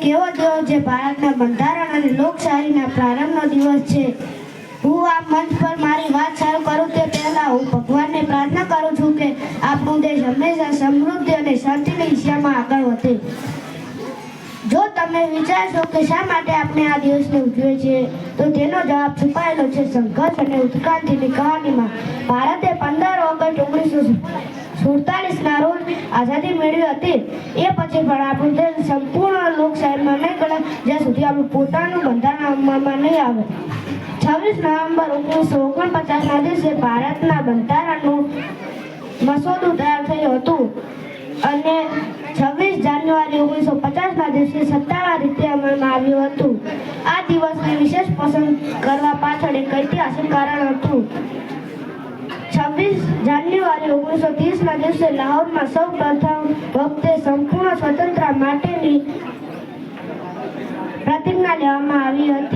એક એવો દિવસ જે ભારતના બંધારણ અને લોકશાહીના પ્રારંભનો દિવસ છે. હું આ મંચ પર મારી વાત શરૂ કરું તે પહેલા હું ભગવાનને પ્રાર્થના કરું છું કે આપણો દેશ હંમેશા સમૃદ્ધિ અને શાંતિની દિશામાં આગળ વધે. જો તમે વિચારશો કે શા માટે આપણે આ દિવસને ઉજવીએ છીએ તો તેનો જવાબ છુપાયેલો છે સંઘર્ષ અને ઉત્ક્રાંતિની કહાનીમાં. ભારતે 15 ઓગસ્ટ 1947ના રોજ આઝાદી મેળવી હતી. એ પછી પણ આપણું દેશ સંપૂર્ણ લોકશાહીમાં નહીં ગણાય જ્યાં સુધી આપણું પોતાનું બંધારણ અમલમાં નહીં આવે. 26 નવેમ્બર 1949ના દિવસે ભારતના બંધારણનું મસૂદું તૈયાર થયું હતું અને 26 જાન્યુઆરી 1950ના દિવસે સત્તાવાર રીતે અમલમાં આવ્યું હતું. આ દિવસને વિશેષ પસંદ કરવા પાછળ એક ઐતિહાસિક કારણ હતું. 26 જાન્યુઆરી 1930ના દિવસે લાહોરમાં સૌ પ્રથમ વખતે સંપૂર્ણ સ્વતંત્રતા માટેની પ્રતિજ્ઞા લેવામાં આવી હતી.